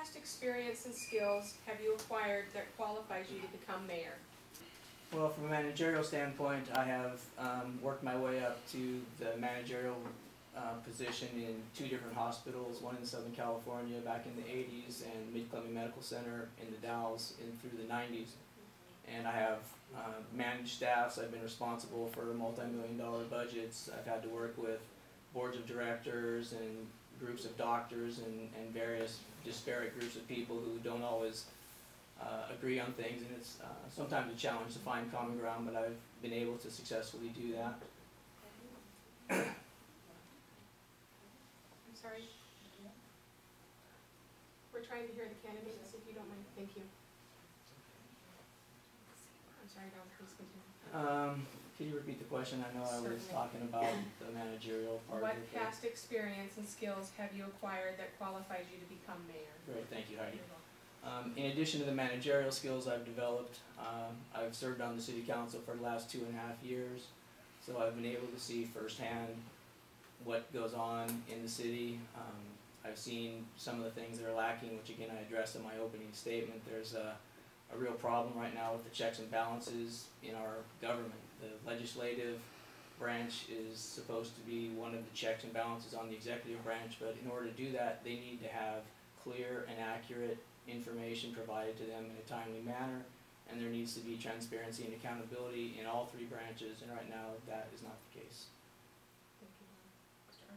past experience and skills have you acquired that qualifies you to become mayor? Well, from a managerial standpoint, I have worked my way up to the managerial position in 2 different hospitals, one in Southern California back in the 80s and Mid-Columbia Medical Center in the Dalles through the 90s. And I have managed staffs. I've been responsible for multi-million-dollar budgets. I've had to work with boards of directors and groups of doctors and various disparate groups of people who don't always agree on things, and it's sometimes a challenge to find common ground, but I've been able to successfully do that. I'm sorry. We're trying to hear the candidates, if you don't mind. Thank you. I'm sorry, Don, please continue. Can you repeat the question? I know I was talking about the managerial part. What past experience and skills have you acquired that qualifies you to become mayor? Great, thank you, Heidi. In addition to the managerial skills I've developed, I've served on the city council for the last 2.5 years, so I've been able to see firsthand what goes on in the city. I've seen some of the things that are lacking, which again I addressed in my opening statement. There's a real problem right now with the checks and balances in our government. The legislative branch is supposed to be one of the checks and balances on the executive branch, but in order to do that, they need to have clear and accurate information provided to them in a timely manner, and there needs to be transparency and accountability in all 3 branches, and right now that is not the case. Thank you. Mr.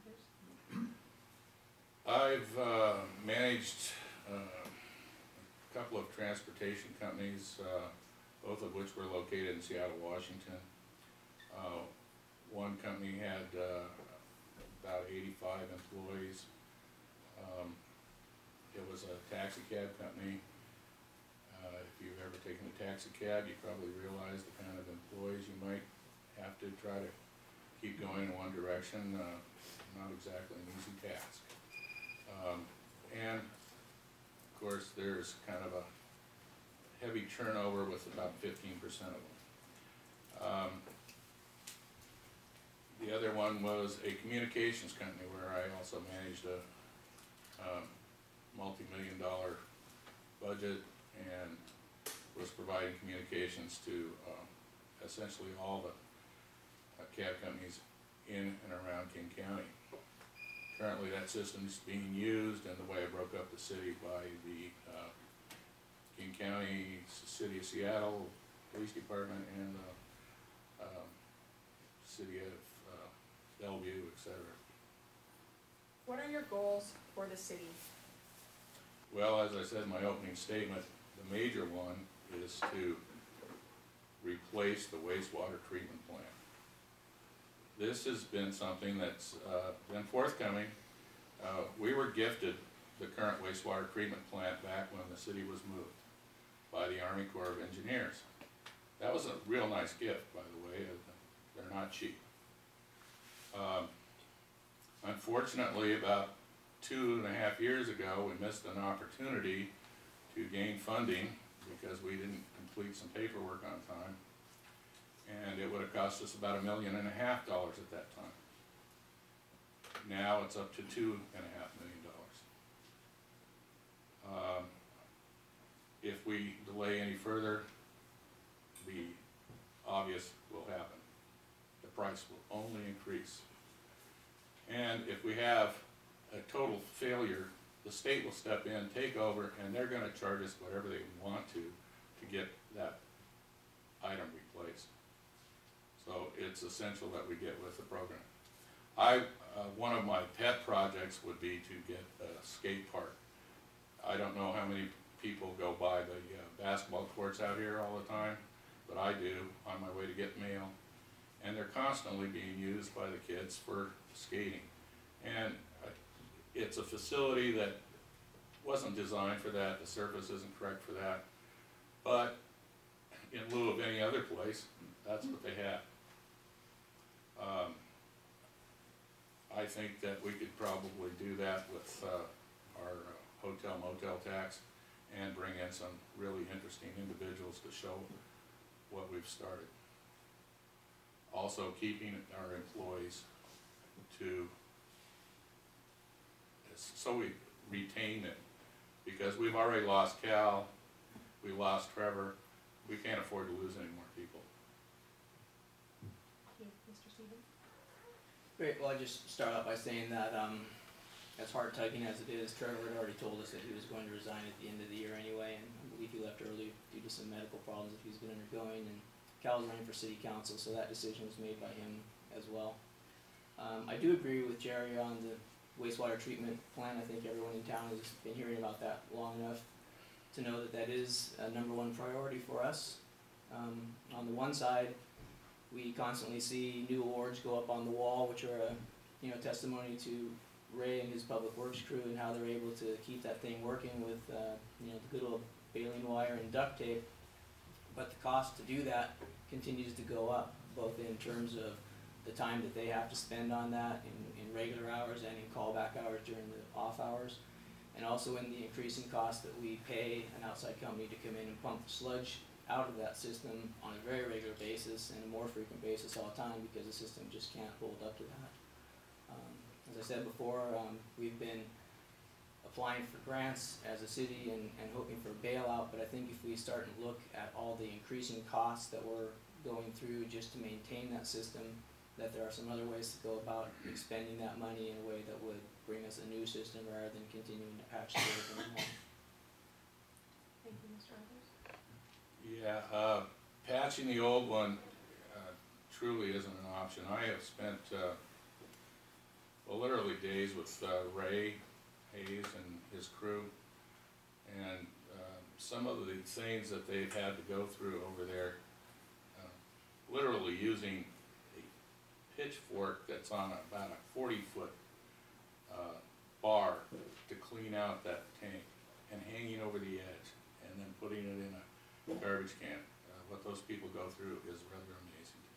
Arthurs? I've managed a couple of transportation companies, both of which were located in Seattle, Washington. One company had about 85 employees. It was a taxi cab company. If you've ever taken a taxi cab, you probably realize the kind of employees you might have to try to keep going in one direction. Not exactly an easy task. And of course, there's kind of a heavy turnover with about 15% of them. The other one was a communications company where I also managed a multi-million-dollar budget and was providing communications to essentially all the cab companies in and around King County. Currently that system is being used, and the way I broke up the city by the King County, City of Seattle Police Department, and the City of Bellevue, etc. What are your goals for the city? Well, as I said in my opening statement, the major one is to replace the wastewater treatment plant. This has been something that's been forthcoming. We were gifted the current wastewater treatment plant back when the city was moved by the Army Corps of Engineers. That was a real nice gift, by the way. They're not cheap. Unfortunately, about 2.5 years ago, we missed an opportunity to gain funding because we didn't complete some paperwork on time, and it would have cost us about $1.5 million at that time. Now it's up to $2.5 million. If we delay any further, the obvious will happen. The price will only increase. And if we have a total failure, the state will step in, take over, and they're going to charge us whatever they want to get that item replaced. So it's essential that we get with the program. One of my pet projects would be to get a skate park. I don't know how many people go by the basketball courts out here all the time, but I do on my way to get mail. And they're constantly being used by the kids for skating. And it's a facility that wasn't designed for that. The surface isn't correct for that. But in lieu of any other place, that's what they have. I think that we could probably do that with our hotel motel tax and bring in some really interesting individuals to show what we've started. Also keeping our employees so we retain them. because we've already lost Cal, we lost Trevor, we can't afford to lose any more people. Thank you, Mr. Stevens. Great, well, I just start out by saying that, as hard tugging as it is, Trevor had already told us that he was going to resign at the end of the year anyway, and I believe he left early due to some medical problems that he's been undergoing, and Cal was running for city council, so that decision was made by him as well. I do agree with Jerry on the wastewater treatment plan. I think everyone in town has been hearing about that long enough to know that that is a #1 priority for us. On the one side, we constantly see new awards go up on the wall, which are a testimony to Ray and his public works crew and how they're able to keep that thing working with the good old baling wire and duct tape. But the cost to do that continues to go up, both in terms of the time that they have to spend on that in regular hours and in callback hours during the off hours, and also in the increasing cost that we pay an outside company to come in and pump the sludge out of that system on a very regular basis and a more frequent basis all the time, because the system just can't hold up to that. As I said before, we've been applying for grants as a city and hoping for a bailout, but I think if we start and look at all the increasing costs that we're going through just to maintain that system, that there are some other ways to go about expending that money in a way that would bring us a new system rather than continuing to patch the old one. Thank you, Mr. Rogers. Yeah, patching the old one truly isn't an option. I have spent literally days with Ray Hayes and his crew, and some of the things that they've had to go through over there, literally using a pitchfork that's on about a 40-foot bar to clean out that tank, and hanging over the edge, and then putting it in a garbage can. What those people go through is rather amazing to me.